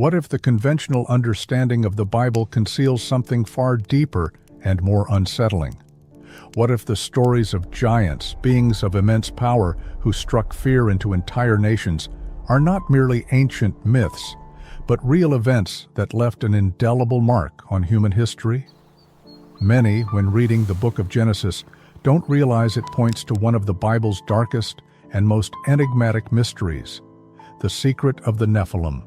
What if the conventional understanding of the Bible conceals something far deeper and more unsettling? What if the stories of giants, beings of immense power who struck fear into entire nations, are not merely ancient myths, but real events that left an indelible mark on human history? Many, when reading the book of Genesis, don't realize it points to one of the Bible's darkest and most enigmatic mysteries, the secret of the Nephilim.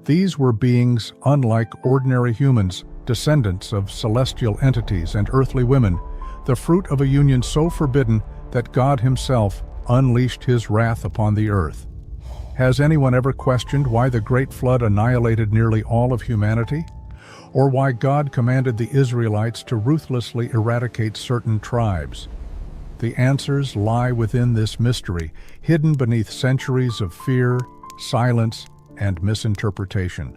These were beings unlike ordinary humans, descendants of celestial entities and earthly women, the fruit of a union so forbidden that God himself unleashed his wrath upon the earth. Has anyone ever questioned why the Great Flood annihilated nearly all of humanity? Or why God commanded the Israelites to ruthlessly eradicate certain tribes? The answers lie within this mystery, hidden beneath centuries of fear, silence, and misinterpretation.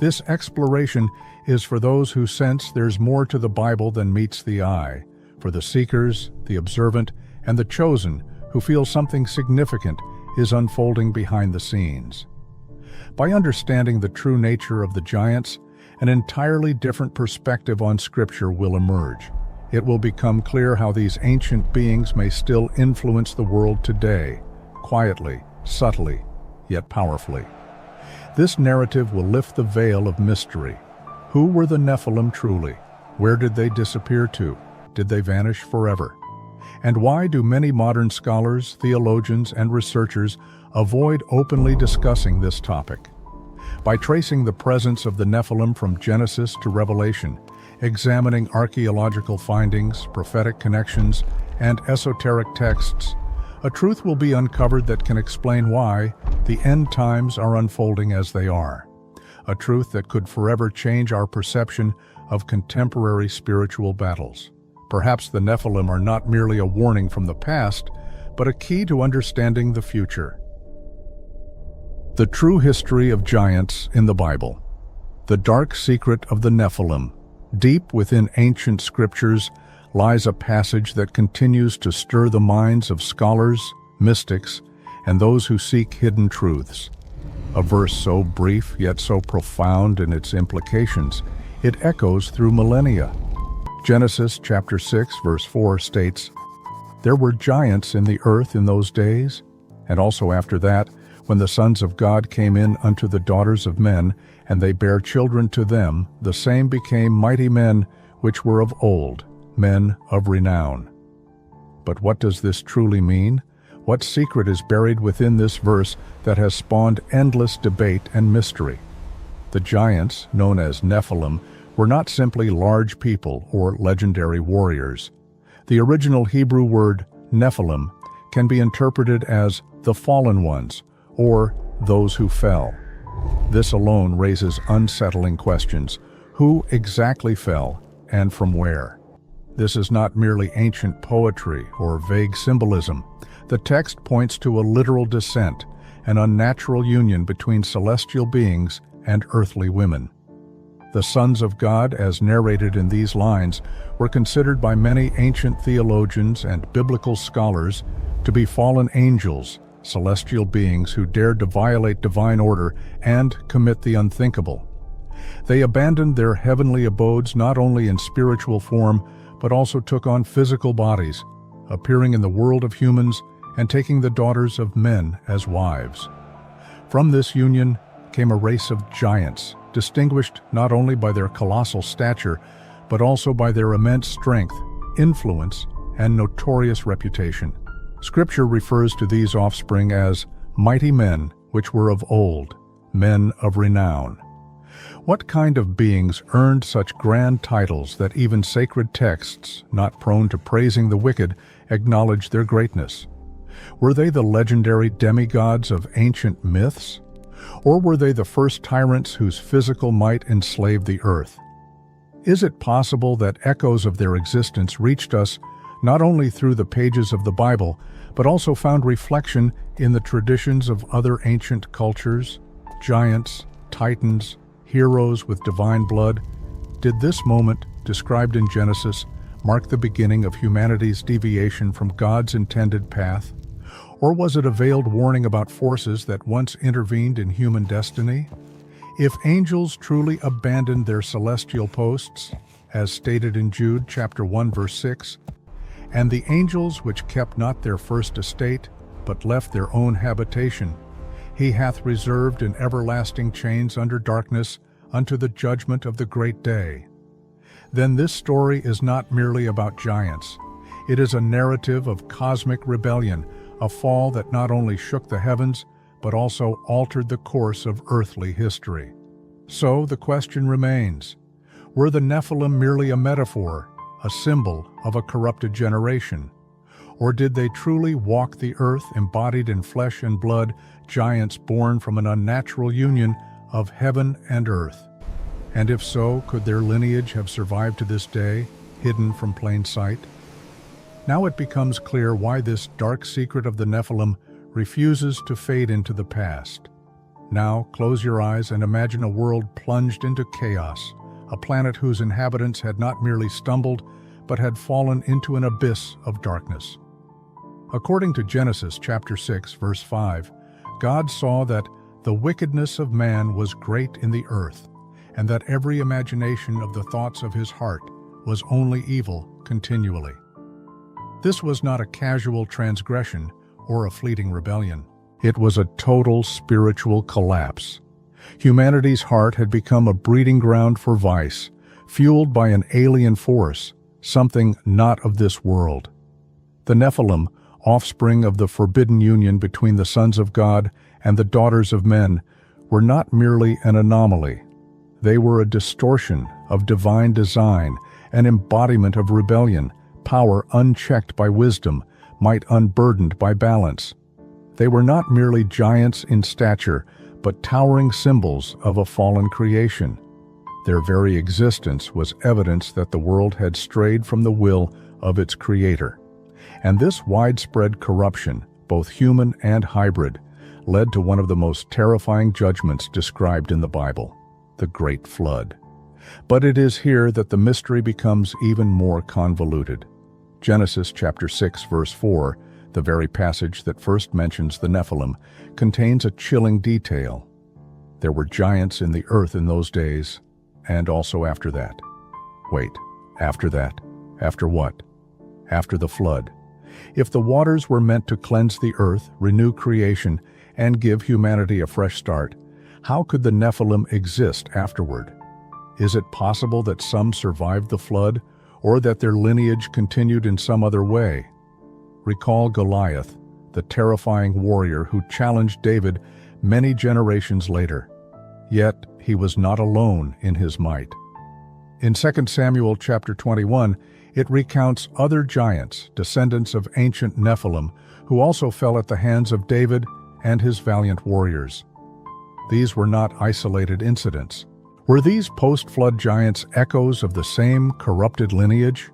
This exploration is for those who sense there's more to the Bible than meets the eye, for the seekers, the observant, and the chosen who feel something significant is unfolding behind the scenes. By understanding the true nature of the giants, an entirely different perspective on Scripture will emerge. It will become clear how these ancient beings may still influence the world today, quietly, subtly, yet powerfully. This narrative will lift the veil of mystery. Who were the Nephilim truly? Where did they disappear to? Did they vanish forever? And why do many modern scholars, theologians, and researchers avoid openly discussing this topic? By tracing the presence of the Nephilim from Genesis to Revelation, examining archaeological findings, prophetic connections, and esoteric texts, a truth will be uncovered that can explain why the end times are unfolding as they are. A truth that could forever change our perception of contemporary spiritual battles. Perhaps the Nephilim are not merely a warning from the past, but a key to understanding the future. The true history of giants in the Bible. The dark secret of the Nephilim. Deep within ancient scriptures lies a passage that continues to stir the minds of scholars, mystics, and those who seek hidden truths. A verse so brief yet so profound in its implications, it echoes through millennia. Genesis chapter 6 verse 4 states, "There were giants in the earth in those days, and also after that, when the sons of God came in unto the daughters of men, and they bare children to them, the same became mighty men which were of old, men of renown." But what does this truly mean? What secret is buried within this verse that has spawned endless debate and mystery? The giants, known as Nephilim, were not simply large people or legendary warriors. The original Hebrew word Nephilim can be interpreted as the fallen ones, or those who fell. This alone raises unsettling questions. Who exactly fell, and from where? This is not merely ancient poetry or vague symbolism. The text points to a literal descent, an unnatural union between celestial beings and earthly women. The sons of God, as narrated in these lines, were considered by many ancient theologians and biblical scholars to be fallen angels, celestial beings who dared to violate divine order and commit the unthinkable. They abandoned their heavenly abodes not only in spiritual form, but also took on physical bodies, appearing in the world of humans and taking the daughters of men as wives. From this union came a race of giants, distinguished not only by their colossal stature, but also by their immense strength, influence, and notorious reputation. Scripture refers to these offspring as mighty men which were of old, men of renown. What kind of beings earned such grand titles that even sacred texts, not prone to praising the wicked, acknowledge their greatness? Were they the legendary demigods of ancient myths? Or were they the first tyrants whose physical might enslaved the earth? Is it possible that echoes of their existence reached us not only through the pages of the Bible, but also found reflection in the traditions of other ancient cultures? Giants, titans, heroes with divine blood. Did this moment, described in Genesis, mark the beginning of humanity's deviation from God's intended path? Or was it a veiled warning about forces that once intervened in human destiny? If angels truly abandoned their celestial posts, as stated in Jude chapter 1 verse 6, and the angels which kept not their first estate, but left their own habitation, he hath reserved in everlasting chains under darkness unto the judgment of the great day. Then this story is not merely about giants. It is a narrative of cosmic rebellion, a fall that not only shook the heavens, but also altered the course of earthly history. So the question remains, were the Nephilim merely a metaphor, a symbol of a corrupted generation? Or did they truly walk the earth embodied in flesh and blood, giants born from an unnatural union of heaven and earth? And if so, could their lineage have survived to this day, hidden from plain sight? Now it becomes clear why this dark secret of the Nephilim refuses to fade into the past. Now close your eyes and imagine a world plunged into chaos, a planet whose inhabitants had not merely stumbled, but had fallen into an abyss of darkness. According to Genesis chapter 6, verse 5, God saw that the wickedness of man was great in the earth, and that every imagination of the thoughts of his heart was only evil continually. This was not a casual transgression or a fleeting rebellion. It was a total spiritual collapse. Humanity's heart had become a breeding ground for vice, fueled by an alien force, something not of this world. The Nephilim, offspring of the forbidden union between the sons of God and the daughters of men, were not merely an anomaly. They were a distortion of divine design, an embodiment of rebellion, power unchecked by wisdom, might unburdened by balance. They were not merely giants in stature, but towering symbols of a fallen creation. Their very existence was evidence that the world had strayed from the will of its creator. And this widespread corruption, both human and hybrid, led to one of the most terrifying judgments described in the Bible, the Great Flood. But it is here that the mystery becomes even more convoluted. Genesis chapter 6, verse 4, the very passage that first mentions the Nephilim, contains a chilling detail. There were giants in the earth in those days, and also after that. Wait, after that? After what? After the flood. If the waters were meant to cleanse the earth, renew creation, and give humanity a fresh start, how could the Nephilim exist afterward? Is it possible that some survived the flood, or that their lineage continued in some other way? Recall Goliath, the terrifying warrior who challenged David many generations later. Yet he was not alone in his might. In 2 Samuel chapter 21, it recounts other giants, descendants of ancient Nephilim, who also fell at the hands of David and his valiant warriors. These were not isolated incidents. Were these post-flood giants echoes of the same corrupted lineage?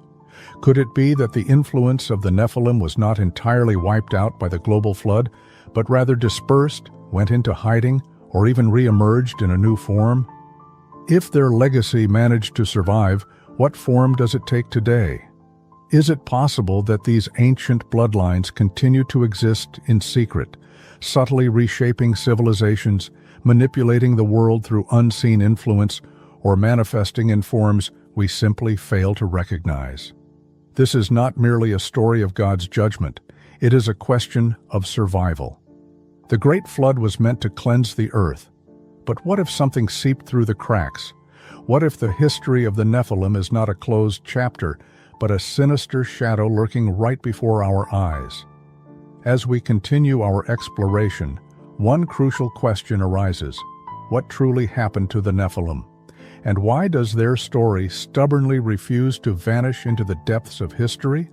Could it be that the influence of the Nephilim was not entirely wiped out by the global flood, but rather dispersed, went into hiding, or even re-emerged in a new form? If their legacy managed to survive, what form does it take today? Is it possible that these ancient bloodlines continue to exist in secret, subtly reshaping civilizations, manipulating the world through unseen influence, or manifesting in forms we simply fail to recognize? This is not merely a story of God's judgment, it is a question of survival. The Great Flood was meant to cleanse the earth, but what if something seeped through the cracks? What if the history of the Nephilim is not a closed chapter, but a sinister shadow lurking right before our eyes? As we continue our exploration, one crucial question arises: what truly happened to the Nephilim? And why does their story stubbornly refuse to vanish into the depths of history?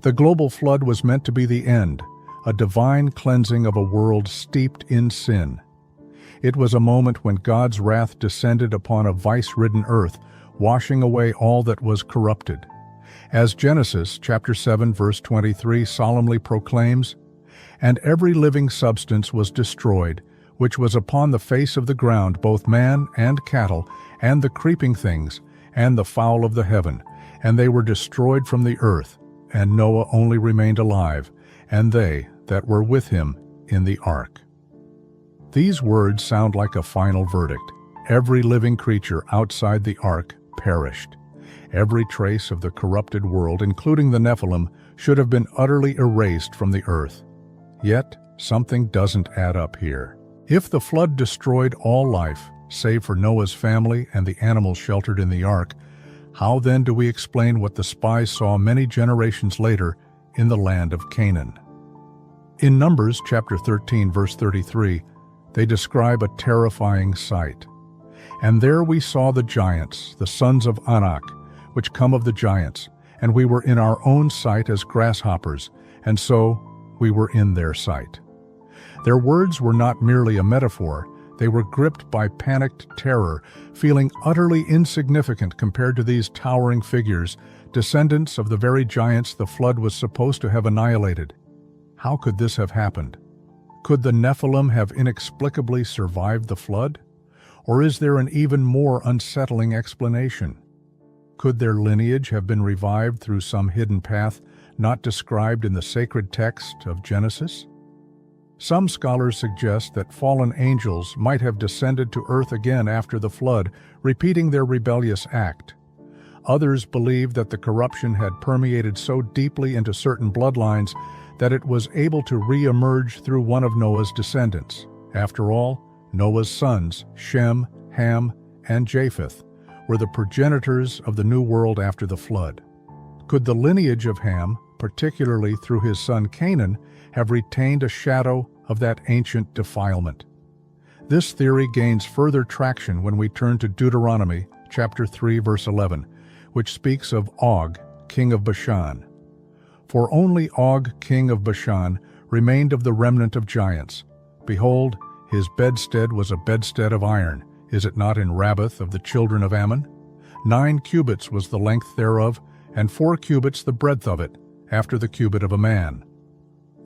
The global flood was meant to be the end, a divine cleansing of a world steeped in sin. It was a moment when God's wrath descended upon a vice-ridden earth, washing away all that was corrupted. As Genesis chapter 7 verse 23 solemnly proclaims, "And every living substance was destroyed, which was upon the face of the ground, both man and cattle, and the creeping things, and the fowl of the heaven, and they were destroyed from the earth, and Noah only remained alive, and they that were with him in the ark." These words sound like a final verdict, Every living creature outside the ark perished. Every trace of the corrupted world, including the Nephilim, should have been utterly erased from the earth. Yet, something doesn't add up here. If the flood destroyed all life, save for Noah's family and the animals sheltered in the ark, how then do we explain what the spies saw many generations later in the land of Canaan? In Numbers chapter 13, verse 33, they describe a terrifying sight. And there we saw the giants, the sons of Anak, which come of the giants, and we were in our own sight as grasshoppers, and so we were in their sight. Their words were not merely a metaphor, they were gripped by panicked terror, feeling utterly insignificant compared to these towering figures, descendants of the very giants the flood was supposed to have annihilated. How could this have happened? Could the Nephilim have inexplicably survived the flood? Or is there an even more unsettling explanation? Could their lineage have been revived through some hidden path not described in the sacred text of Genesis? Some scholars suggest that fallen angels might have descended to earth again after the flood, repeating their rebellious act. Others believe that the corruption had permeated so deeply into certain bloodlines that it was able to re-emerge through one of Noah's descendants. After all, Noah's sons, Shem, Ham, and Japheth, were the progenitors of the new world after the flood. Could the lineage of Ham, particularly through his son Canaan, have retained a shadow of that ancient defilement? This theory gains further traction when we turn to Deuteronomy chapter 3, verse 11, which speaks of Og, king of Bashan. For only Og, king of Bashan, remained of the remnant of giants. Behold, his bedstead was a bedstead of iron. Is it not in Rabbath of the children of Ammon? 9 cubits was the length thereof, and 4 cubits the breadth of it, after the cubit of a man.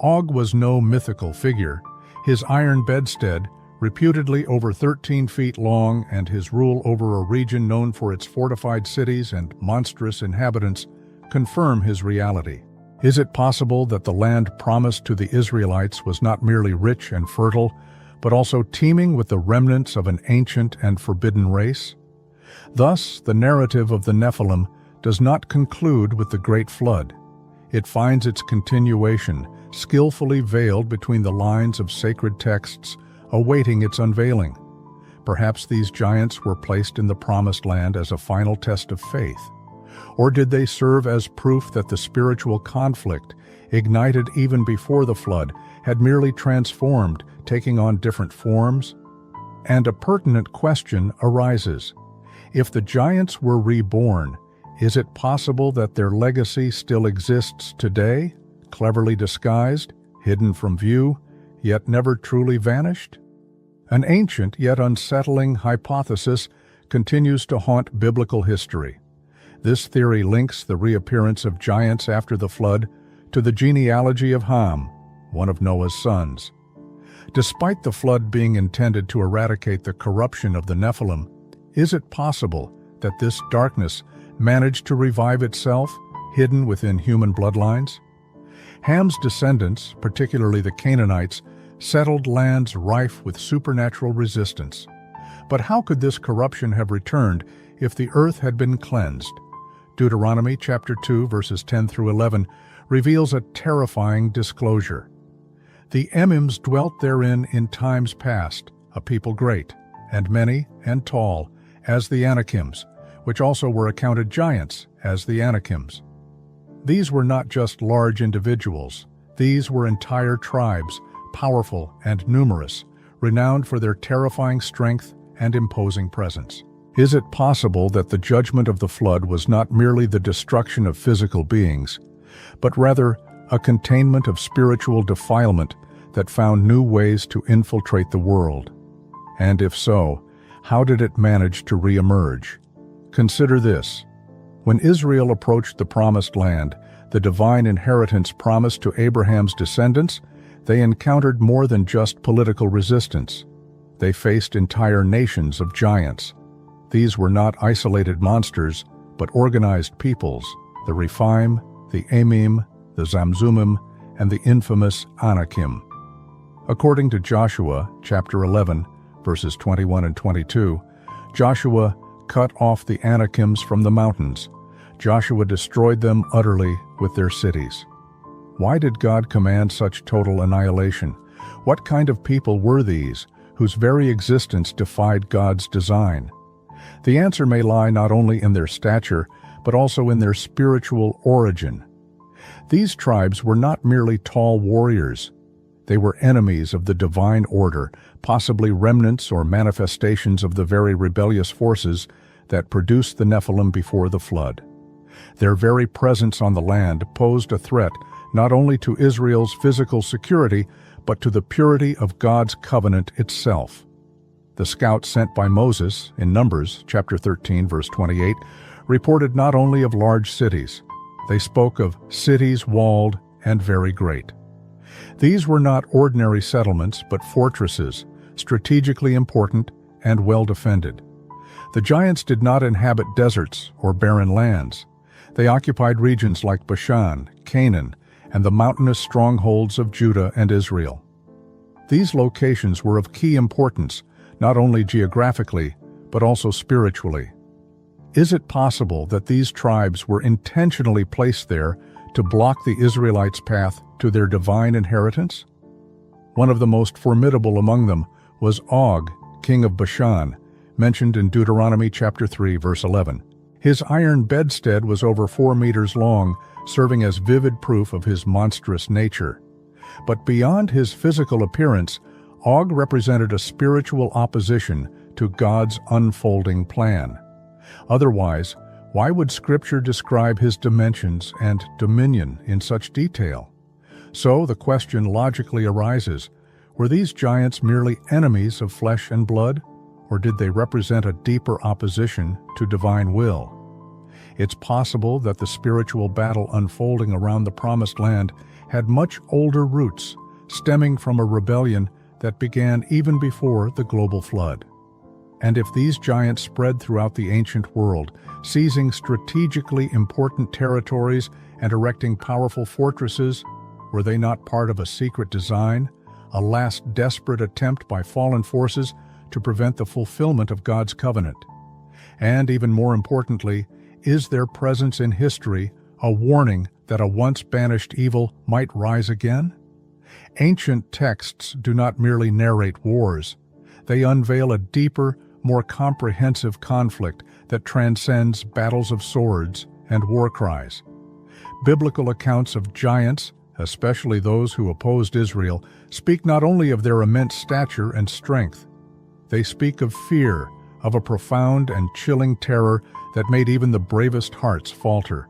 Og was no mythical figure. His iron bedstead, reputedly over 13 feet long, and his rule over a region known for its fortified cities and monstrous inhabitants, confirm his reality. Is it possible that the land promised to the Israelites was not merely rich and fertile, but also teeming with the remnants of an ancient and forbidden race? Thus, the narrative of the Nephilim does not conclude with the great flood. It finds its continuation, skillfully veiled between the lines of sacred texts, awaiting its unveiling. Perhaps these giants were placed in the promised land as a final test of faith. Or did they serve as proof that the spiritual conflict, ignited even before the flood, had merely transformed, taking on different forms? And a pertinent question arises. If the giants were reborn, is it possible that their legacy still exists today, cleverly disguised, hidden from view, yet never truly vanished? An ancient yet unsettling hypothesis continues to haunt biblical history. This theory links the reappearance of giants after the flood to the genealogy of Ham, one of Noah's sons. Despite the flood being intended to eradicate the corruption of the Nephilim, is it possible that this darkness managed to revive itself, hidden within human bloodlines? Ham's descendants, particularly the Canaanites, settled lands rife with supernatural resistance. But how could this corruption have returned if the earth had been cleansed? Deuteronomy chapter 2, verses 10 through 11, reveals a terrifying disclosure. The Emims dwelt therein in times past, a people great, and many, and tall, as the Anakims, which also were accounted giants, as the Anakims. These were not just large individuals. These were entire tribes, powerful and numerous, renowned for their terrifying strength and imposing presence. Is it possible that the judgment of the flood was not merely the destruction of physical beings, but rather a containment of spiritual defilement that found new ways to infiltrate the world? And if so, how did it manage to re-emerge? Consider this. When Israel approached the Promised Land, the divine inheritance promised to Abraham's descendants, they encountered more than just political resistance. They faced entire nations of giants. These were not isolated monsters, but organized peoples, the Rephaim, the Emim, the Zamzumim, and the infamous Anakim. According to Joshua chapter 11, verses 21 and 22, Joshua cut off the Anakims from the mountains. Joshua destroyed them utterly with their cities. Why did God command such total annihilation? What kind of people were these, whose very existence defied God's design? The answer may lie not only in their stature, but also in their spiritual origin. These tribes were not merely tall warriors. They were enemies of the divine order, possibly remnants or manifestations of the very rebellious forces that produced the Nephilim before the flood. Their very presence on the land posed a threat not only to Israel's physical security, but to the purity of God's covenant itself. The scouts sent by Moses in Numbers chapter 13, verse 28, reported not only of large cities. They spoke of cities walled and very great. These were not ordinary settlements, but fortresses, strategically important and well defended. The giants did not inhabit deserts or barren lands. They occupied regions like Bashan, Canaan, and the mountainous strongholds of Judah and Israel. These locations were of key importance, not only geographically, but also spiritually. Is it possible that these tribes were intentionally placed there to block the Israelites' path to their divine inheritance? One of the most formidable among them was Og, king of Bashan, mentioned in Deuteronomy chapter 3, verse 11. His iron bedstead was over 4 meters long, serving as vivid proof of his monstrous nature. But beyond his physical appearance, Og represented a spiritual opposition to God's unfolding plan. Otherwise, why would Scripture describe his dimensions and dominion in such detail? So the question logically arises, were these giants merely enemies of flesh and blood, or did they represent a deeper opposition to divine will? It's possible that the spiritual battle unfolding around the Promised Land had much older roots, stemming from a rebellion that began even before the global flood. And if these giants spread throughout the ancient world, seizing strategically important territories and erecting powerful fortresses, were they not part of a secret design, a last desperate attempt by fallen forces to prevent the fulfillment of God's covenant? And even more importantly, is their presence in history a warning that a once banished evil might rise again? Ancient texts do not merely narrate wars. They unveil a deeper, more comprehensive conflict that transcends battles of swords and war cries. Biblical accounts of giants, especially those who opposed Israel, speak not only of their immense stature and strength. They speak of fear, of a profound and chilling terror that made even the bravest hearts falter.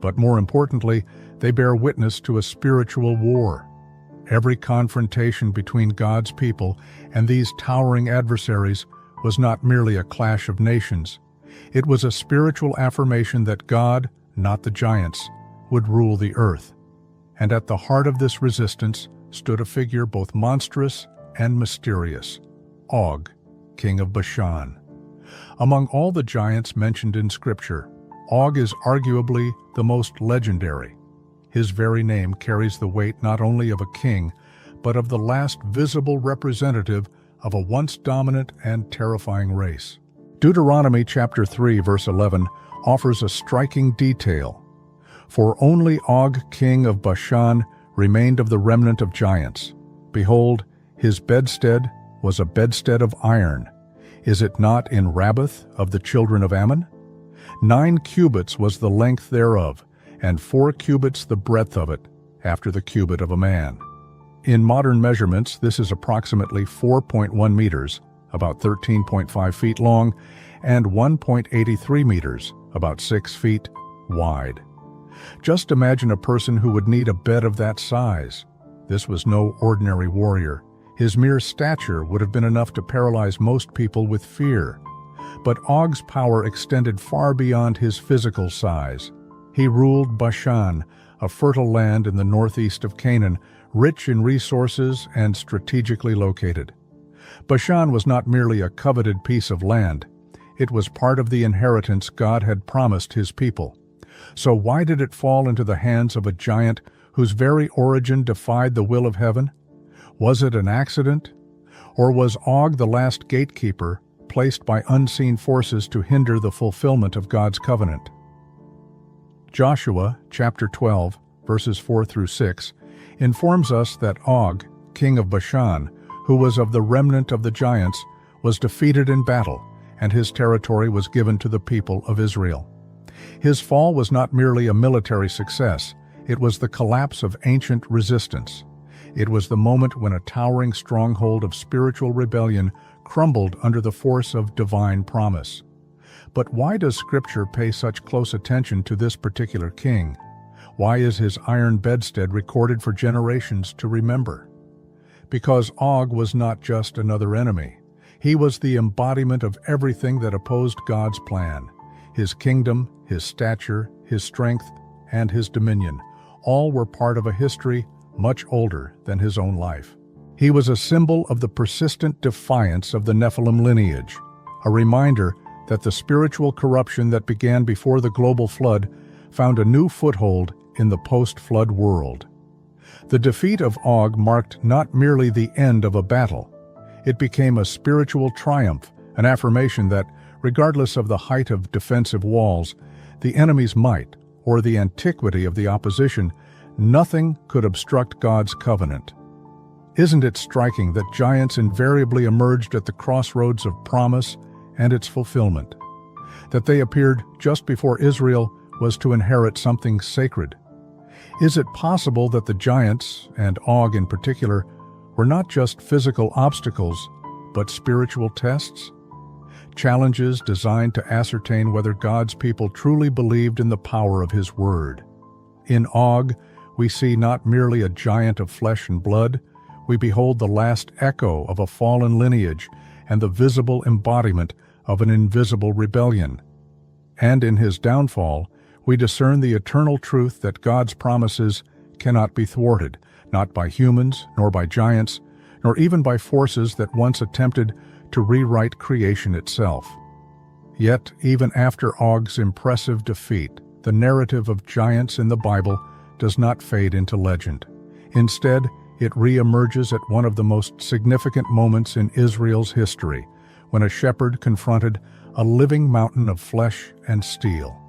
But more importantly, they bear witness to a spiritual war. Every confrontation between God's people and these towering adversaries was not merely a clash of nations. It was a spiritual affirmation that God, not the giants, would rule the earth. And at the heart of this resistance stood a figure both monstrous and mysterious, Og, king of Bashan. Among all the giants mentioned in Scripture, Og is arguably the most legendary. His very name carries the weight not only of a king, but of the last visible representative of a once dominant and terrifying race. Deuteronomy chapter 3, verse 11 offers a striking detail. For only Og, king of Bashan, remained of the remnant of giants. Behold, his bedstead was a bedstead of iron. Is it not in Rabbath of the children of Ammon? 9 cubits was the length thereof, and 4 cubits the breadth of it, after the cubit of a man. In modern measurements, this is approximately 4.1 meters, about 13.5 feet long, and 1.83 meters, about 6 feet, wide. Just imagine a person who would need a bed of that size. This was no ordinary warrior. His mere stature would have been enough to paralyze most people with fear. But Og's power extended far beyond his physical size. He ruled Bashan, a fertile land in the northeast of Canaan, rich in resources and strategically located. Bashan was not merely a coveted piece of land. It was part of the inheritance God had promised his people. So why did it fall into the hands of a giant whose very origin defied the will of heaven? Was it an accident? Or was Og the last gatekeeper placed by unseen forces to hinder the fulfillment of God's covenant. Joshua chapter 12, verses 4 through 6, informs us that Og, king of Bashan, who was of the remnant of the giants, was defeated in battle, and his territory was given to the people of Israel. His fall was not merely a military success, it was the collapse of ancient resistance. It was the moment when a towering stronghold of spiritual rebellion crumbled under the force of divine promise. But why does Scripture pay such close attention to this particular king? Why is his iron bedstead recorded for generations to remember? Because Og was not just another enemy. He was the embodiment of everything that opposed God's plan. His kingdom, his stature, his strength, and his dominion, all were part of a history much older than his own life. He was a symbol of the persistent defiance of the Nephilim lineage, a reminder that the spiritual corruption that began before the global flood found a new foothold in the post-flood world. The defeat of Og marked not merely the end of a battle. It became a spiritual triumph, an affirmation that, regardless of the height of defensive walls, the enemy's might, or the antiquity of the opposition, nothing could obstruct God's covenant. Isn't it striking that giants invariably emerged at the crossroads of promise and its fulfillment? That they appeared just before Israel was to inherit something sacred? Is it possible that the giants, and Og in particular, were not just physical obstacles, but spiritual tests? Challenges designed to ascertain whether God's people truly believed in the power of His Word. In Og, we see not merely a giant of flesh and blood, we behold the last echo of a fallen lineage and the visible embodiment of an invisible rebellion. And in his downfall, we discern the eternal truth that God's promises cannot be thwarted, not by humans, nor by giants, nor even by forces that once attempted to rewrite creation itself. Yet, even after Og's impressive defeat, the narrative of giants in the Bible does not fade into legend. Instead, it re-emerges at one of the most significant moments in Israel's history, when a shepherd confronted a living mountain of flesh and steel.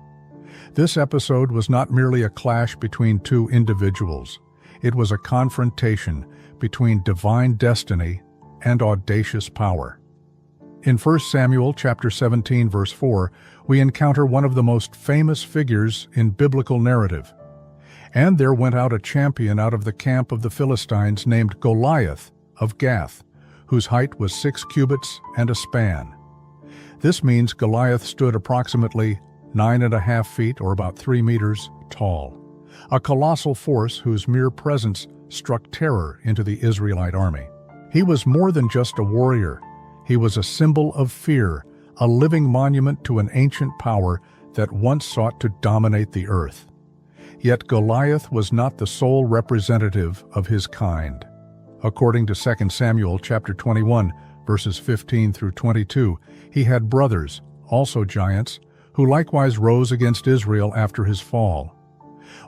This episode was not merely a clash between two individuals. It was a confrontation between divine destiny and audacious power. In 1 Samuel chapter 17, verse 4, we encounter one of the most famous figures in biblical narrative. And there went out a champion out of the camp of the Philistines named Goliath of Gath, whose height was 6 cubits and a span. This means Goliath stood approximately 9.5 feet, or about 3 meters, tall, a colossal force whose mere presence struck terror into the Israelite army. He was more than just a warrior. He was a symbol of fear, a living monument to an ancient power that once sought to dominate the earth. Yet Goliath was not the sole representative of his kind. According to 2 Samuel chapter 21, verses 15 through 22, he had brothers, also giants, who likewise rose against Israel after his fall.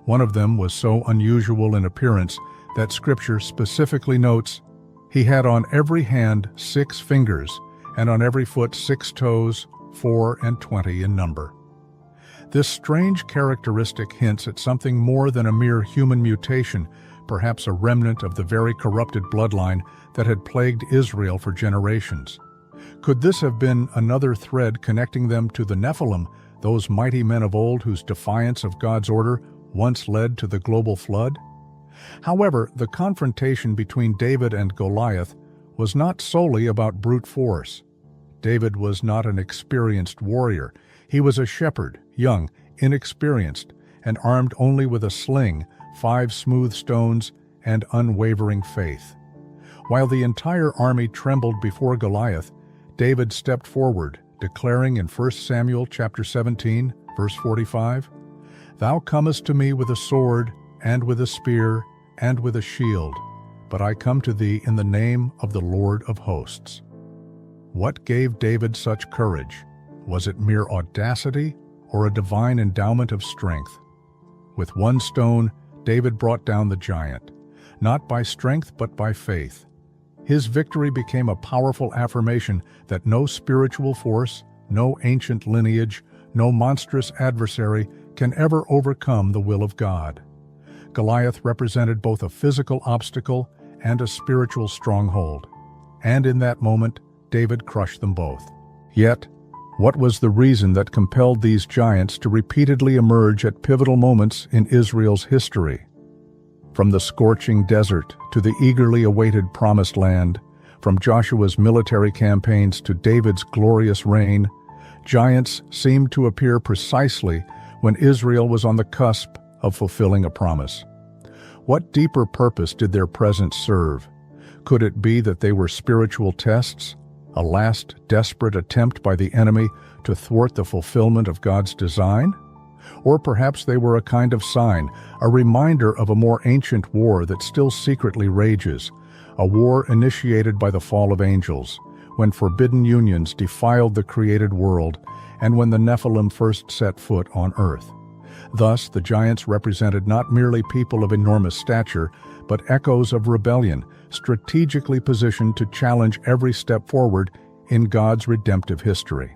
One of them was so unusual in appearance that Scripture specifically notes, "He had on every hand 6 fingers, and on every foot 6 toes, 24 in number." This strange characteristic hints at something more than a mere human mutation, perhaps a remnant of the very corrupted bloodline that had plagued Israel for generations. Could this have been another thread connecting them to the Nephilim, those mighty men of old whose defiance of God's order once led to the global flood? However, the confrontation between David and Goliath was not solely about brute force. David was not an experienced warrior. He was a shepherd, young, inexperienced, and armed only with a sling, 5 smooth stones, and unwavering faith. While the entire army trembled before Goliath, David stepped forward, declaring in 1 Samuel chapter 17, verse 45, "Thou comest to me with a sword, and with a spear, and with a shield, but I come to thee in the name of the Lord of hosts." What gave David such courage? Was it mere audacity, or a divine endowment of strength? With 1 stone, David brought down the giant, not by strength but by faith. His victory became a powerful affirmation that no spiritual force, no ancient lineage, no monstrous adversary can ever overcome the will of God. Goliath represented both a physical obstacle and a spiritual stronghold. And in that moment, David crushed them both. Yet, what was the reason that compelled these giants to repeatedly emerge at pivotal moments in Israel's history? From the scorching desert to the eagerly awaited Promised Land, from Joshua's military campaigns to David's glorious reign, giants seemed to appear precisely when Israel was on the cusp of fulfilling a promise. What deeper purpose did their presence serve? Could it be that they were spiritual tests, a last desperate attempt by the enemy to thwart the fulfillment of God's design? Or perhaps they were a kind of sign, a reminder of a more ancient war that still secretly rages, a war initiated by the fall of angels, when forbidden unions defiled the created world, and when the Nephilim first set foot on earth. Thus, the giants represented not merely people of enormous stature, but echoes of rebellion, strategically positioned to challenge every step forward in God's redemptive history.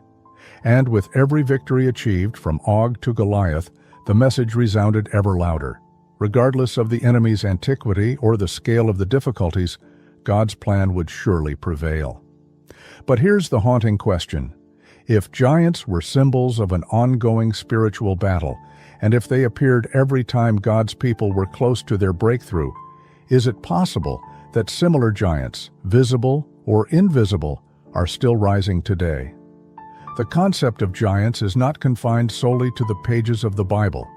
And with every victory achieved from Og to Goliath, the message resounded ever louder. Regardless of the enemy's antiquity or the scale of the difficulties, God's plan would surely prevail. But here's the haunting question. If giants were symbols of an ongoing spiritual battle, and if they appeared every time God's people were close to their breakthrough, is it possible that similar giants, visible or invisible, are still rising today? The concept of giants is not confined solely to the pages of the Bible.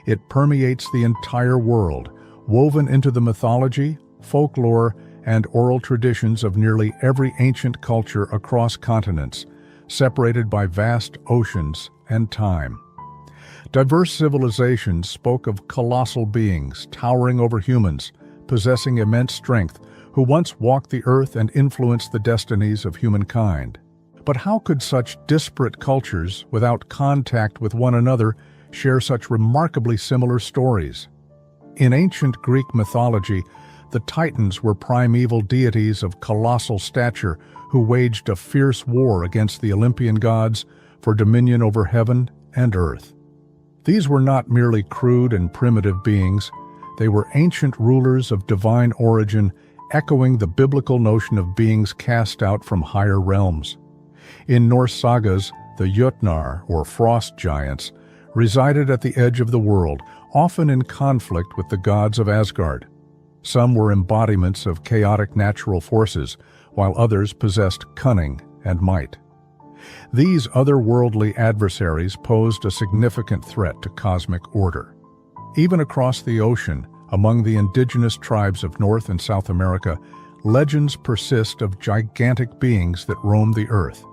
It permeates the entire world, woven into the mythology, folklore, and oral traditions of nearly every ancient culture across continents, separated by vast oceans and time. Diverse civilizations spoke of colossal beings towering over humans, possessing immense strength, who once walked the earth and influenced the destinies of humankind. But how could such disparate cultures, without contact with one another, share such remarkably similar stories? In ancient Greek mythology, the Titans were primeval deities of colossal stature who waged a fierce war against the Olympian gods for dominion over heaven and earth. These were not merely crude and primitive beings. They were ancient rulers of divine origin, echoing the biblical notion of beings cast out from higher realms. In Norse sagas, the Jötnar, or frost giants, resided at the edge of the world, often in conflict with the gods of Asgard. Some were embodiments of chaotic natural forces, while others possessed cunning and might. These otherworldly adversaries posed a significant threat to cosmic order. Even across the ocean, among the indigenous tribes of North and South America, legends persist of gigantic beings that roam the earth.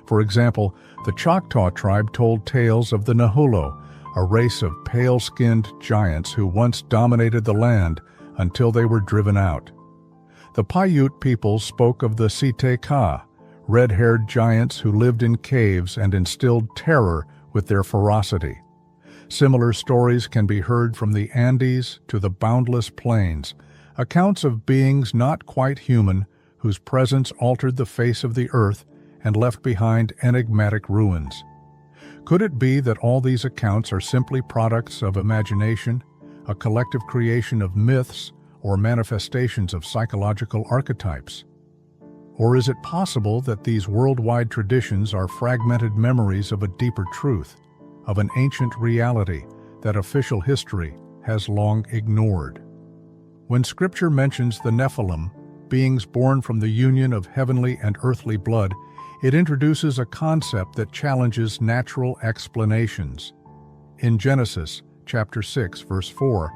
For example, the Choctaw tribe told tales of the Nahulo, a race of pale-skinned giants who once dominated the land until they were driven out. The Paiute people spoke of the Siteka, red-haired giants who lived in caves and instilled terror with their ferocity. Similar stories can be heard from the Andes to the boundless plains, accounts of beings not quite human whose presence altered the face of the earth and left behind enigmatic ruins. Could it be that all these accounts are simply products of imagination, a collective creation of myths or manifestations of psychological archetypes? Or is it possible that these worldwide traditions are fragmented memories of a deeper truth, of an ancient reality that official history has long ignored? When Scripture mentions the Nephilim, beings born from the union of heavenly and earthly blood, it introduces a concept that challenges natural explanations. In Genesis chapter 6, verse 4,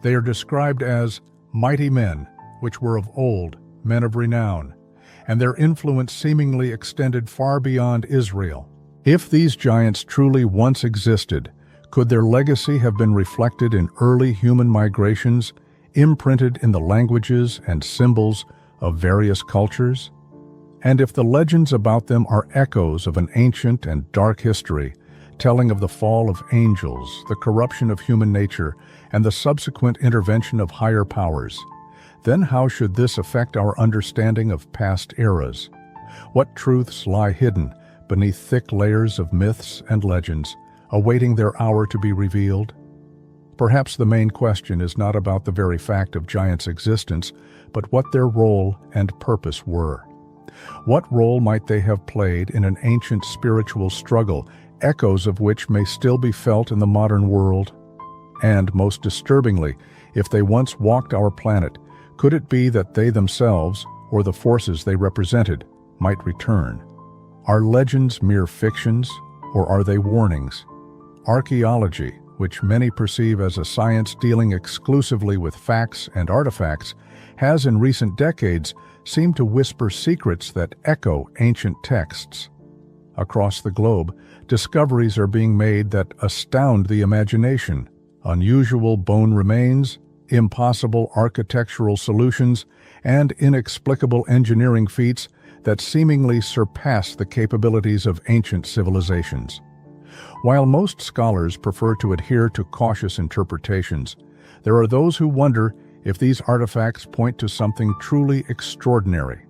they are described as mighty men, which were of old, men of renown, and their influence seemingly extended far beyond Israel. If these giants truly once existed, could their legacy have been reflected in early human migrations, imprinted in the languages and symbols of various cultures? And if the legends about them are echoes of an ancient and dark history, telling of the fall of angels, the corruption of human nature, and the subsequent intervention of higher powers, then how should this affect our understanding of past eras? What truths lie hidden beneath thick layers of myths and legends, awaiting their hour to be revealed? Perhaps the main question is not about the very fact of giants' existence, but what their role and purpose were. What role might they have played in an ancient spiritual struggle, echoes of which may still be felt in the modern world? And, most disturbingly, if they once walked our planet, could it be that they themselves, or the forces they represented, might return? Are legends mere fictions, or are they warnings? Archaeology, which many perceive as a science dealing exclusively with facts and artifacts, has in recent decades seemed to whisper secrets that echo ancient texts. Across the globe, discoveries are being made that astound the imagination. Unusual bone remains, impossible architectural solutions, and inexplicable engineering feats that seemingly surpass the capabilities of ancient civilizations. While most scholars prefer to adhere to cautious interpretations, there are those who wonder if these artifacts point to something truly extraordinary.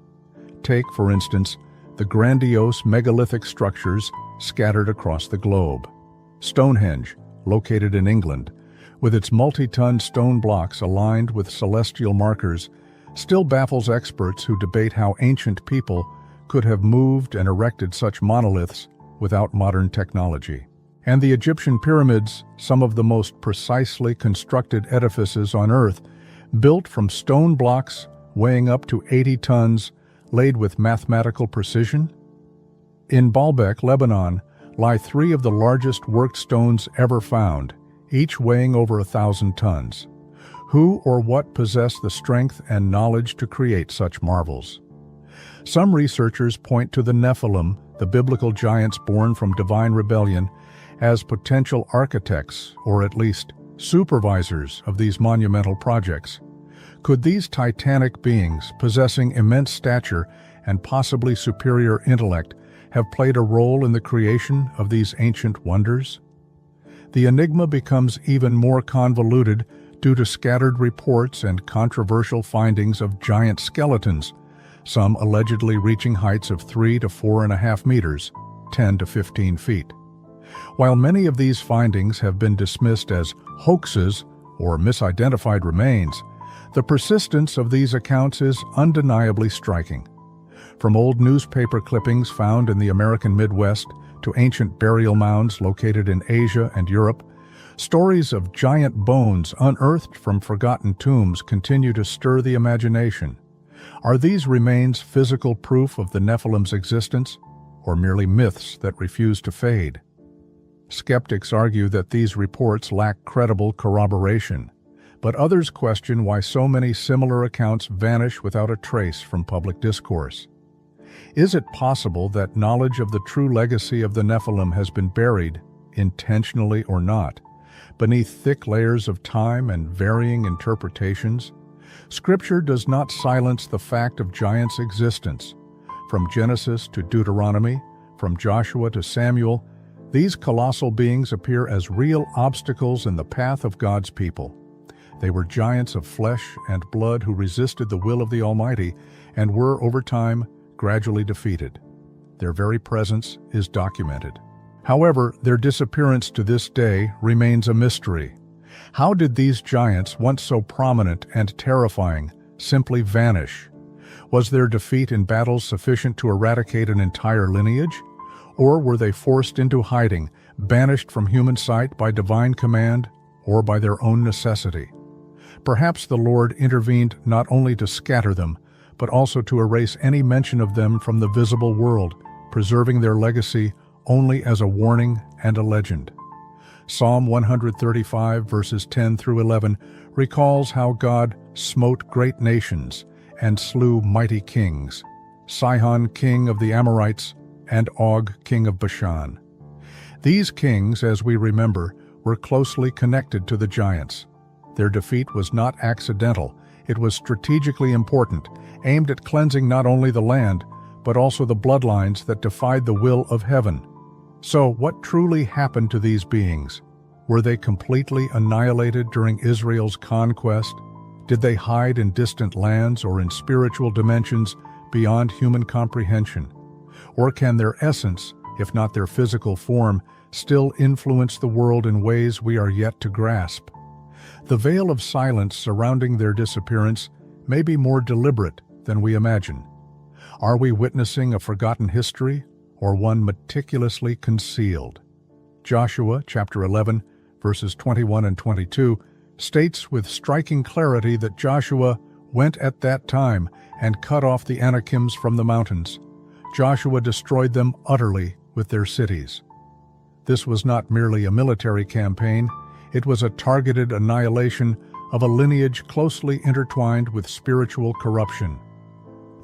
Take, for instance, the grandiose megalithic structures scattered across the globe. Stonehenge, located in England, with its multi-ton stone blocks aligned with celestial markers, still baffles experts who debate how ancient people could have moved and erected such monoliths without modern technology. And the Egyptian pyramids, some of the most precisely constructed edifices on Earth, built from stone blocks weighing up to 80 tons, laid with mathematical precision? In Baalbek, Lebanon, lie 3 of the largest worked stones ever found, each weighing over 1,000 tons. Who or what possessed the strength and knowledge to create such marvels? Some researchers point to the Nephilim, the biblical giants born from divine rebellion, as potential architects, or at least supervisors of these monumental projects. Could these titanic beings, possessing immense stature and possibly superior intellect, have played a role in the creation of these ancient wonders? The enigma becomes even more convoluted due to scattered reports and controversial findings of giant skeletons, some allegedly reaching heights of 3 to 4.5 meters, 10 to 15 feet. While many of these findings have been dismissed as hoaxes or misidentified remains, the persistence of these accounts is undeniably striking. From old newspaper clippings found in the American Midwest to ancient burial mounds located in Asia and Europe, stories of giant bones unearthed from forgotten tombs continue to stir the imagination. Are these remains physical proof of the Nephilim's existence, or merely myths that refuse to fade? Skeptics argue that these reports lack credible corroboration, but others question why so many similar accounts vanish without a trace from public discourse. Is it possible that knowledge of the true legacy of the Nephilim has been buried, intentionally or not, beneath thick layers of time and varying interpretations? Scripture does not silence the fact of giants' existence. From Genesis to Deuteronomy, from Joshua to Samuel, these colossal beings appear as real obstacles in the path of God's people. They were giants of flesh and blood who resisted the will of the Almighty and were, over time, gradually defeated. Their very presence is documented. However, their disappearance to this day remains a mystery. How did these giants, once so prominent and terrifying, simply vanish? Was their defeat in battles sufficient to eradicate an entire lineage? Or were they forced into hiding, banished from human sight by divine command, or by their own necessity? Perhaps the Lord intervened not only to scatter them, but also to erase any mention of them from the visible world, preserving their legacy only as a warning and a legend. Psalm 135, verses 10 through 11, recalls how God smote great nations and slew mighty kings, Sihon, king of the Amorites, and Og, king of Bashan. These kings, as we remember, were closely connected to the giants. Their defeat was not accidental. It was strategically important, aimed at cleansing not only the land, but also the bloodlines that defied the will of heaven. So, what truly happened to these beings? Were they completely annihilated during Israel's conquest? Did they hide in distant lands or in spiritual dimensions beyond human comprehension? Or can their essence, if not their physical form, still influence the world in ways we are yet to grasp? The veil of silence surrounding their disappearance may be more deliberate than we imagine. Are we witnessing a forgotten history or one meticulously concealed? Joshua chapter 11, verses 21 and 22 states with striking clarity that Joshua went at that time and cut off the Anakims from the mountains. Joshua destroyed them utterly with their cities. This was not merely a military campaign, it was a targeted annihilation of a lineage closely intertwined with spiritual corruption.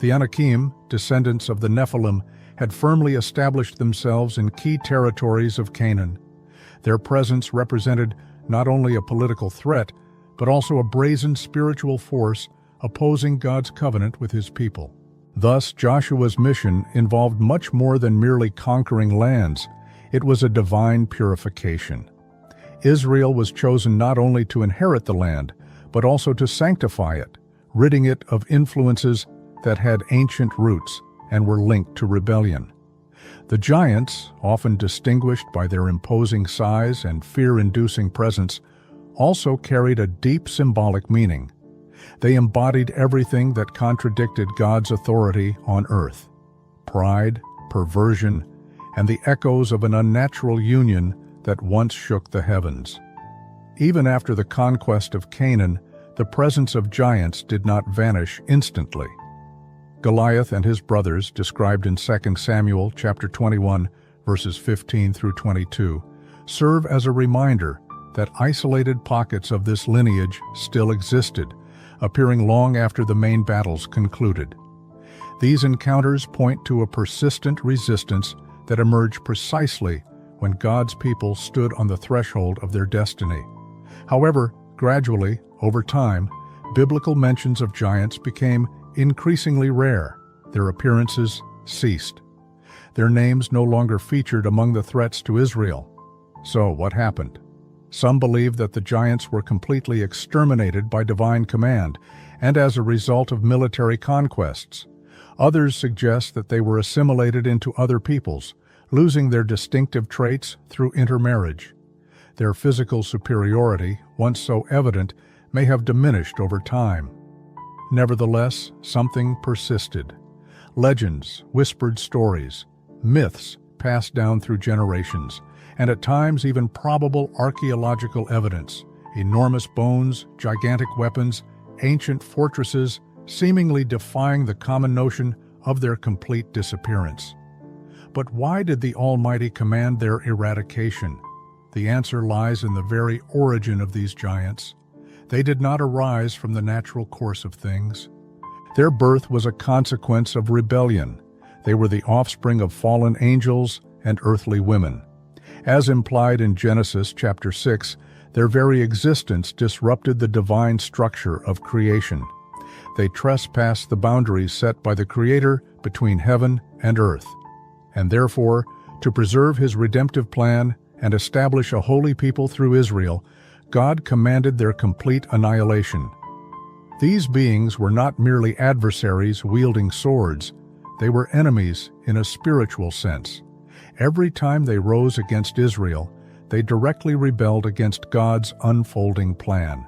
The Anakim, descendants of the Nephilim, had firmly established themselves in key territories of Canaan. Their presence represented not only a political threat, but also a brazen spiritual force opposing God's covenant with his people. Thus, Joshua's mission involved much more than merely conquering lands. It was a divine purification. Israel was chosen not only to inherit the land, but also to sanctify it, ridding it of influences that had ancient roots and were linked to rebellion. The giants, often distinguished by their imposing size and fear-inducing presence, also carried a deep symbolic meaning. They embodied everything that contradicted God's authority on earth: pride, perversion, and the echoes of an unnatural union that once shook the heavens. Even after the conquest of Canaan, the presence of giants did not vanish instantly. Goliath and his brothers, described in 2 Samuel chapter 21, verses 15 through 22, serve as a reminder that isolated pockets of this lineage still existed, appearing long after the main battles concluded. These encounters point to a persistent resistance that emerged precisely when God's people stood on the threshold of their destiny. However, gradually, over time, biblical mentions of giants became increasingly rare. Their appearances ceased. Their names no longer featured among the threats to Israel. So, what happened? Some believe that the giants were completely exterminated by divine command and as a result of military conquests. Others suggest that they were assimilated into other peoples, losing their distinctive traits through intermarriage. Their physical superiority, once so evident, may have diminished over time. Nevertheless, something persisted. Legends, whispered stories, myths passed down through generations, and at times even probable archaeological evidence, enormous bones, gigantic weapons, ancient fortresses, seemingly defying the common notion of their complete disappearance. But why did the Almighty command their eradication? The answer lies in the very origin of these giants. They did not arise from the natural course of things. Their birth was a consequence of rebellion. They were the offspring of fallen angels and earthly women. As implied in Genesis chapter 6, their very existence disrupted the divine structure of creation. They trespassed the boundaries set by the Creator between heaven and earth. And therefore, to preserve his redemptive plan and establish a holy people through Israel, God commanded their complete annihilation. These beings were not merely adversaries wielding swords, they were enemies in a spiritual sense. Every time they rose against Israel, they directly rebelled against God's unfolding plan.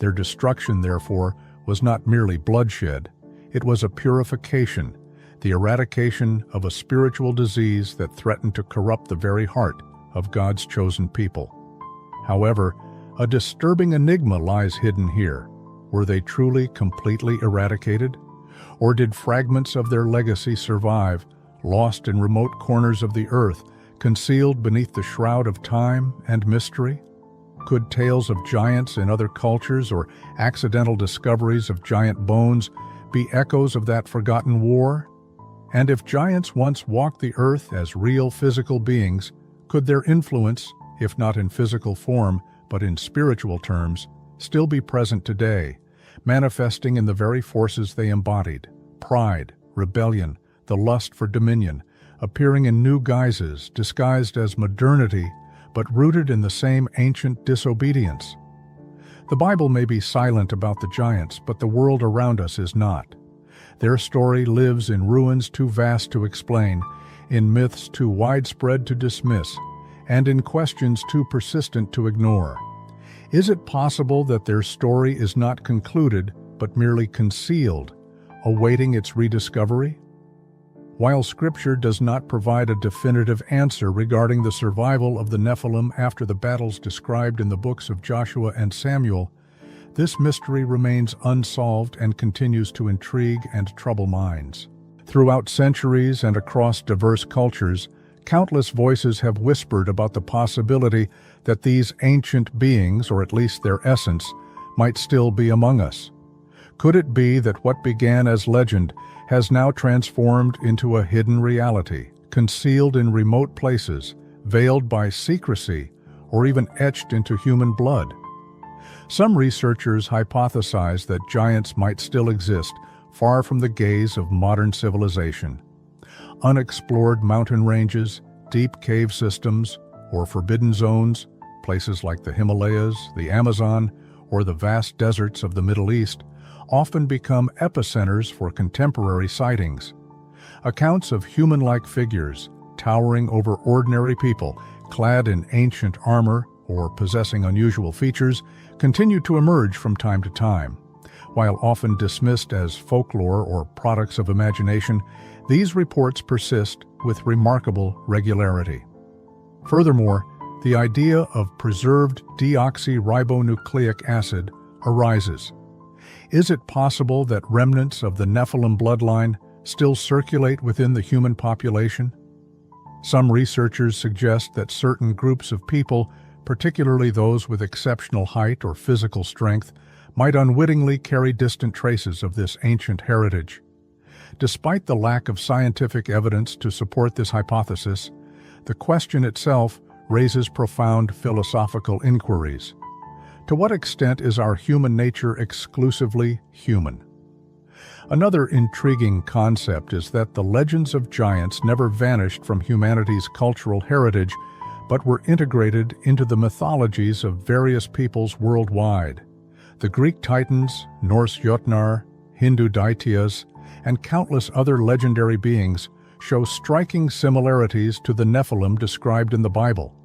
Their destruction, therefore, was not merely bloodshed, it was a purification, the eradication of a spiritual disease that threatened to corrupt the very heart of God's chosen people. However, a disturbing enigma lies hidden here. Were they truly completely eradicated? Or did fragments of their legacy survive, lost in remote corners of the earth, concealed beneath the shroud of time and mystery? Could tales of giants in other cultures or accidental discoveries of giant bones be echoes of that forgotten war? And if giants once walked the earth as real physical beings, could their influence, if not in physical form, but in spiritual terms, still be present today, manifesting in the very forces they embodied: pride, rebellion, the lust for dominion, appearing in new guises, disguised as modernity, but rooted in the same ancient disobedience? The Bible may be silent about the giants, but the world around us is not. Their story lives in ruins too vast to explain, in myths too widespread to dismiss, and in questions too persistent to ignore. Is it possible that their story is not concluded, but merely concealed, awaiting its rediscovery? While Scripture does not provide a definitive answer regarding the survival of the Nephilim after the battles described in the books of Joshua and Samuel, this mystery remains unsolved and continues to intrigue and trouble minds. Throughout centuries and across diverse cultures, countless voices have whispered about the possibility that these ancient beings, or at least their essence, might still be among us. Could it be that what began as legend has now transformed into a hidden reality, concealed in remote places, veiled by secrecy, or even etched into human blood? Some researchers hypothesize that giants might still exist, far from the gaze of modern civilization. Unexplored mountain ranges, deep cave systems, or forbidden zones, places like the Himalayas, the Amazon, or the vast deserts of the Middle East, often become epicenters for contemporary sightings. Accounts of human-like figures, towering over ordinary people, clad in ancient armor or possessing unusual features, continue to emerge from time to time. While often dismissed as folklore or products of imagination, these reports persist with remarkable regularity. Furthermore, the idea of preserved deoxyribonucleic acid arises. Is it possible that remnants of the Nephilim bloodline still circulate within the human population? Some researchers suggest that certain groups of people, particularly those with exceptional height or physical strength, might unwittingly carry distant traces of this ancient heritage. Despite the lack of scientific evidence to support this hypothesis, the question itself raises profound philosophical inquiries. To what extent is our human nature exclusively human? Another intriguing concept is that the legends of giants never vanished from humanity's cultural heritage, but were integrated into the mythologies of various peoples worldwide. The Greek Titans, Norse Jotnar, Hindu Daityas, and countless other legendary beings show striking similarities to the Nephilim described in the Bible.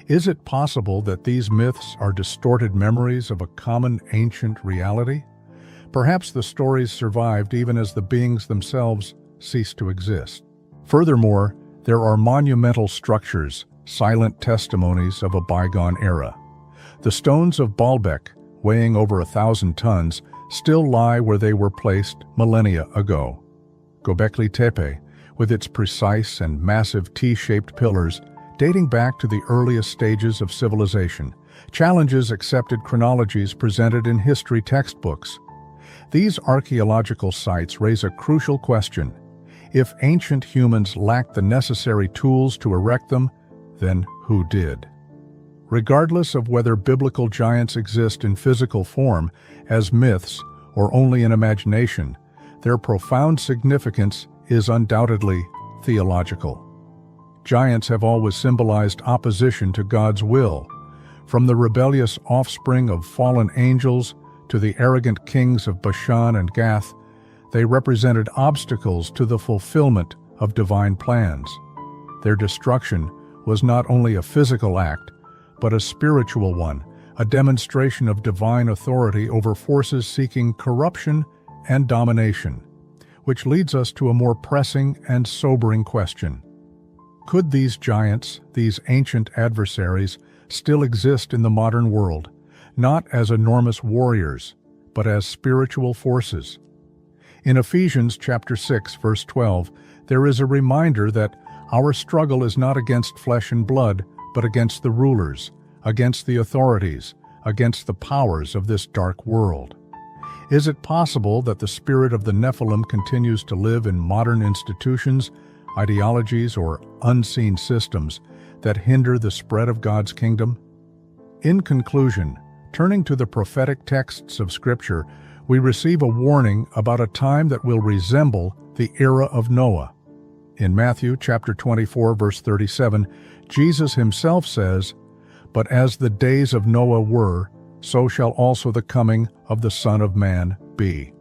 Is it possible that these myths are distorted memories of a common ancient reality? Perhaps the stories survived even as the beings themselves ceased to exist. Furthermore, there are monumental structures, silent testimonies of a bygone era. The stones of Baalbek, weighing over 1,000 tons, still lie where they were placed millennia ago. Göbekli Tepe, with its precise and massive T-shaped pillars, dating back to the earliest stages of civilization, challenges accepted chronologies presented in history textbooks. These archaeological sites raise a crucial question. If ancient humans lacked the necessary tools to erect them, then who did? Regardless of whether biblical giants exist in physical form, as myths, or only in imagination, their profound significance is undoubtedly theological. Giants have always symbolized opposition to God's will. From the rebellious offspring of fallen angels to the arrogant kings of Bashan and Gath, they represented obstacles to the fulfillment of divine plans. Their destruction was not only a physical act, but a spiritual one, a demonstration of divine authority over forces seeking corruption and domination, which leads us to a more pressing and sobering question. Could these giants, these ancient adversaries, still exist in the modern world, not as enormous warriors, but as spiritual forces? In Ephesians chapter 6, verse 12, there is a reminder that our struggle is not against flesh and blood, but against the rulers, against the authorities, against the powers of this dark world. Is it possible that the spirit of the Nephilim continues to live in modern institutions, ideologies, or unseen systems that hinder the spread of God's kingdom? In conclusion, turning to the prophetic texts of Scripture, we receive a warning about a time that will resemble the era of Noah. In Matthew chapter 24, verse 37, Jesus himself says, "But as the days of Noah were, so shall also the coming of the Son of Man be.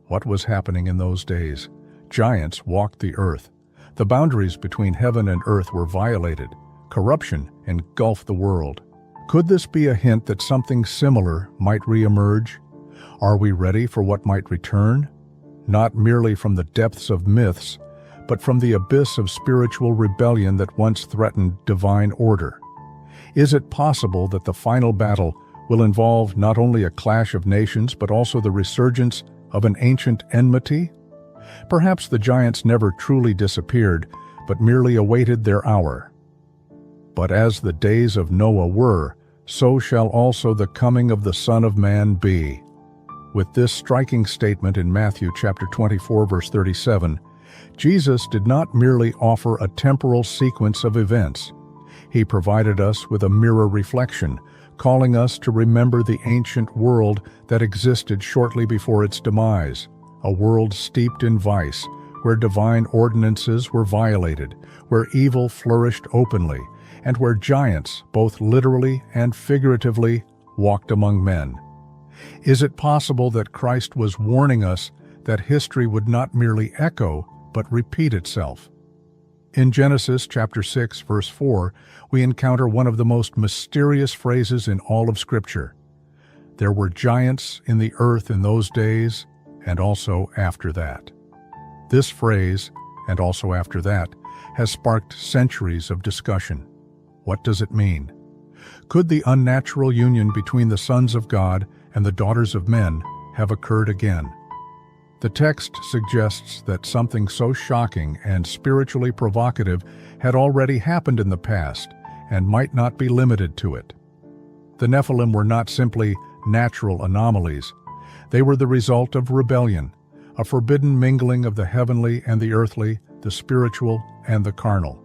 What was happening in those days? Giants walked the earth. The boundaries between heaven and earth were violated. Corruption engulfed the world. Could this be a hint that something similar might re-emerge? Are we ready for what might return? Not merely from the depths of myths, but from the abyss of spiritual rebellion that once threatened divine order. Is it possible that the final battle will involve not only a clash of nations but also the resurgence of an ancient enmity? Perhaps the giants never truly disappeared, but merely awaited their hour. But as the days of Noah were, so shall also the coming of the Son of Man be. With this striking statement in Matthew chapter 24, verse 37, Jesus did not merely offer a temporal sequence of events. He provided us with a mirror reflection, calling us to remember the ancient world that existed shortly before its demise, a world steeped in vice, where divine ordinances were violated, where evil flourished openly, and where giants, both literally and figuratively, walked among men. Is it possible that Christ was warning us that history would not merely echo, but repeat itself? In Genesis chapter 6, verse 4, we encounter one of the most mysterious phrases in all of Scripture. There were giants in the earth in those days, and also after that. This phrase, and also after that, has sparked centuries of discussion. What does it mean? Could the unnatural union between the sons of God and the daughters of men have occurred again? The text suggests that something so shocking and spiritually provocative had already happened in the past and might not be limited to it. The Nephilim were not simply natural anomalies. They were the result of rebellion, a forbidden mingling of the heavenly and the earthly, the spiritual and the carnal.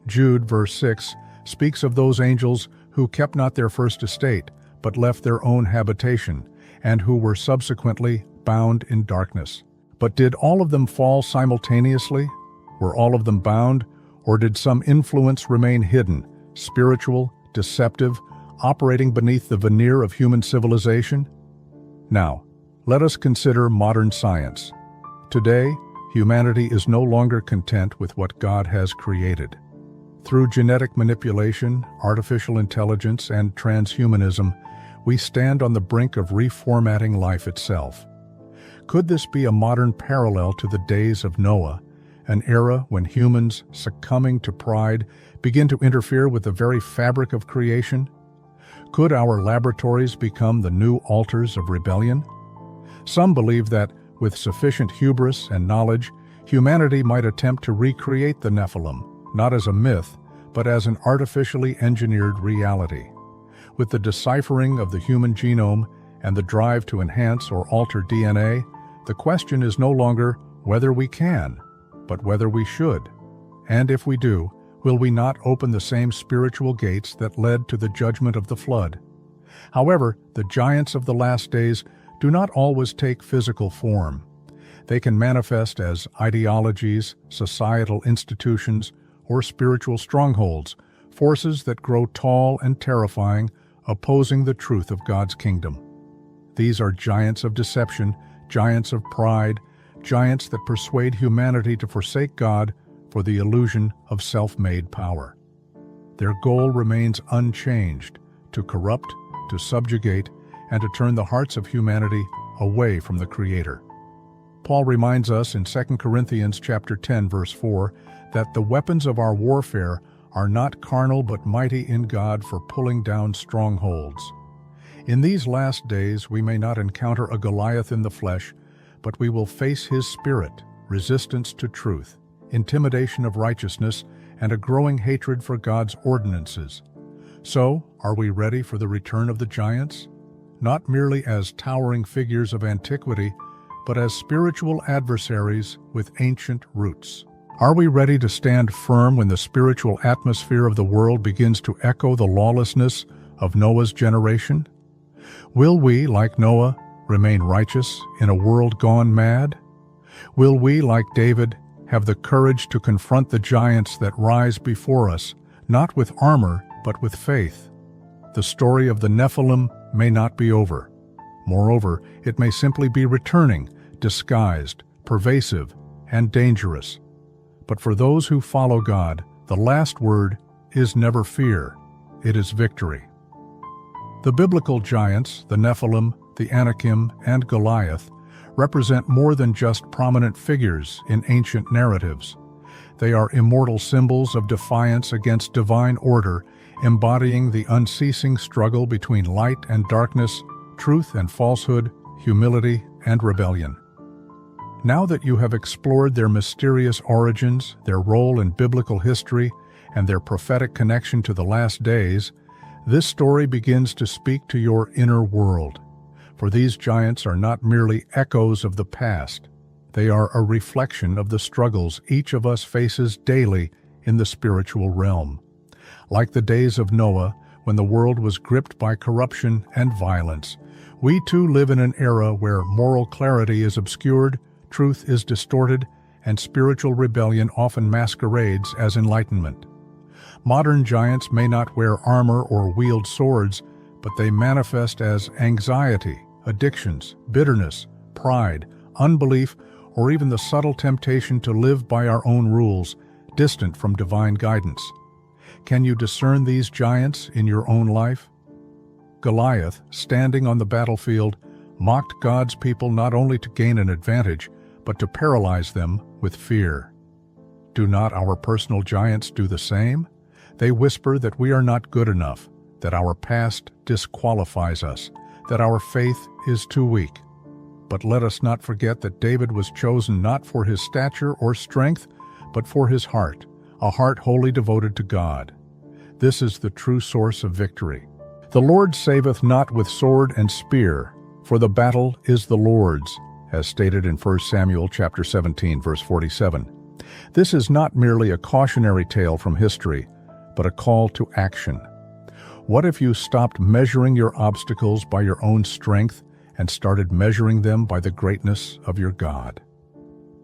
Jude, verse 6, speaks of those angels who kept not their first estate, but left their own habitation, and who were subsequently bound in darkness. But did all of them fall simultaneously? Were all of them bound, or did some influence remain hidden, spiritual, deceptive, operating beneath the veneer of human civilization? Now, let us consider modern science. Today, humanity is no longer content with what God has created. Through genetic manipulation, artificial intelligence, and transhumanism, we stand on the brink of reformatting life itself. Could this be a modern parallel to the days of Noah, an era when humans, succumbing to pride, begin to interfere with the very fabric of creation? Could our laboratories become the new altars of rebellion? Some believe that, with sufficient hubris and knowledge, humanity might attempt to recreate the Nephilim, not as a myth, but as an artificially engineered reality. With the deciphering of the human genome and the drive to enhance or alter DNA, the question is no longer whether we can, but whether we should. And if we do, will we not open the same spiritual gates that led to the judgment of the flood? However, the giants of the last days do not always take physical form. They can manifest as ideologies, societal institutions, or spiritual strongholds, forces that grow tall and terrifying, opposing the truth of God's kingdom. These are giants of deception, giants of pride, giants that persuade humanity to forsake God for the illusion of self-made power. Their goal remains unchanged: to corrupt, to subjugate, and to turn the hearts of humanity away from the Creator. Paul reminds us in 2 Corinthians chapter 10, verse 4, that the weapons of our warfare are not carnal but mighty in God for pulling down strongholds. In these last days we may not encounter a Goliath in the flesh, but we will face his spirit, resistance to truth, intimidation of righteousness, and a growing hatred for God's ordinances. So, are we ready for the return of the giants? Not merely as towering figures of antiquity, but as spiritual adversaries with ancient roots. Are we ready to stand firm when the spiritual atmosphere of the world begins to echo the lawlessness of Noah's generation? Will we, like Noah, remain righteous in a world gone mad? Will we, like David, have the courage to confront the giants that rise before us, not with armor, but with faith? The story of the Nephilim may not be over. Moreover, it may simply be returning, disguised, pervasive, and dangerous. But for those who follow God, the last word is never fear, it is victory. The biblical giants, the Nephilim, the Anakim, and Goliath, represent more than just prominent figures in ancient narratives. They are immortal symbols of defiance against divine order, embodying the unceasing struggle between light and darkness, truth and falsehood, humility and rebellion. Now that you have explored their mysterious origins, their role in biblical history, and their prophetic connection to the last days, this story begins to speak to your inner world. For these giants are not merely echoes of the past. They are a reflection of the struggles each of us faces daily in the spiritual realm. Like the days of Noah, when the world was gripped by corruption and violence, we too live in an era where moral clarity is obscured, truth is distorted, and spiritual rebellion often masquerades as enlightenment. Modern giants may not wear armor or wield swords, but they manifest as anxiety, addictions, bitterness, pride, unbelief, or even the subtle temptation to live by our own rules, distant from divine guidance. Can you discern these giants in your own life? Goliath, standing on the battlefield, mocked God's people not only to gain an advantage, but to paralyze them with fear. Do not our personal giants do the same? They whisper that we are not good enough, that our past disqualifies us, that our faith is too weak. But let us not forget that David was chosen not for his stature or strength, but for his heart, a heart wholly devoted to God. This is the true source of victory. The Lord saveth not with sword and spear, for the battle is the Lord's, as stated in 1 Samuel chapter 17, verse 47. This is not merely a cautionary tale from history, but a call to action. What if you stopped measuring your obstacles by your own strength and started measuring them by the greatness of your God?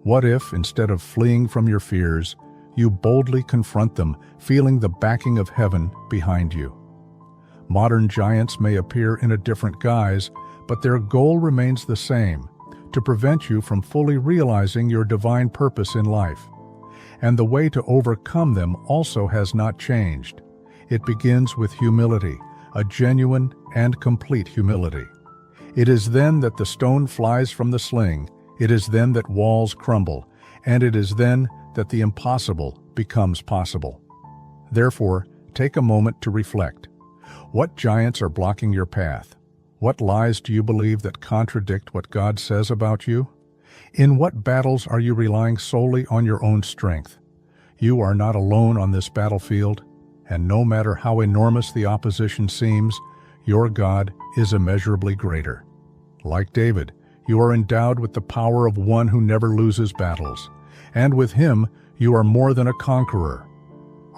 What if, instead of fleeing from your fears, you boldly confront them, feeling the backing of heaven behind you? Modern giants may appear in a different guise, but their goal remains the same: to prevent you from fully realizing your divine purpose in life. And the way to overcome them also has not changed. It begins with humility, a genuine and complete humility. It is then that the stone flies from the sling, it is then that walls crumble, and it is then that the impossible becomes possible. Therefore, take a moment to reflect. What giants are blocking your path? What lies do you believe that contradict what God says about you? In what battles are you relying solely on your own strength? You are not alone on this battlefield, and no matter how enormous the opposition seems, your God is immeasurably greater. Like David, you are endowed with the power of one who never loses battles, and with him you are more than a conqueror.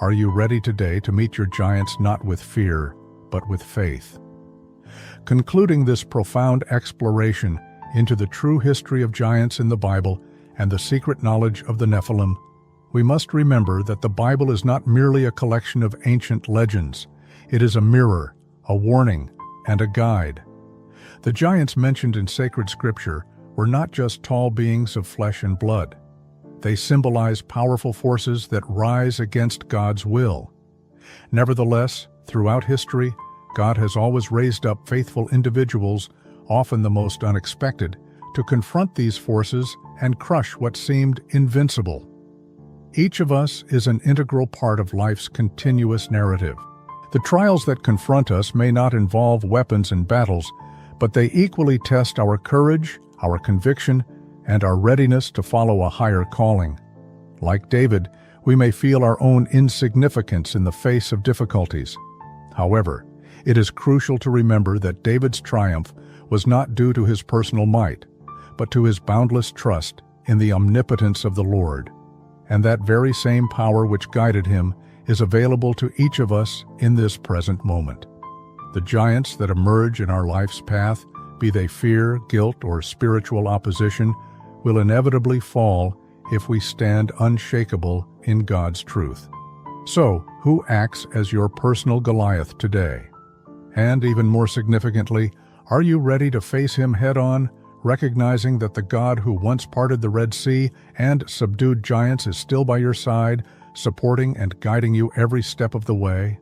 Are you ready today to meet your giants not with fear, but with faith? Concluding this profound exploration into the true history of giants in the Bible and the secret knowledge of the Nephilim, we must remember that the Bible is not merely a collection of ancient legends. It is a mirror, a warning, and a guide. The giants mentioned in sacred scripture were not just tall beings of flesh and blood. They symbolize powerful forces that rise against God's will. Nevertheless, throughout history, God has always raised up faithful individuals, often the most unexpected, to confront these forces and crush what seemed invincible. Each of us is an integral part of life's continuous narrative. The trials that confront us may not involve weapons and battles, but they equally test our courage, our conviction, and our readiness to follow a higher calling. Like David, we may feel our own insignificance in the face of difficulties. However, it is crucial to remember that David's triumph was not due to his personal might, but to his boundless trust in the omnipotence of the Lord. And that very same power which guided him is available to each of us in this present moment. The giants that emerge in our life's path, be they fear, guilt, or spiritual opposition, will inevitably fall if we stand unshakable in God's truth. So, who acts as your personal Goliath today? And even more significantly, are you ready to face him head-on, recognizing that the God who once parted the Red Sea and subdued giants is still by your side, supporting and guiding you every step of the way?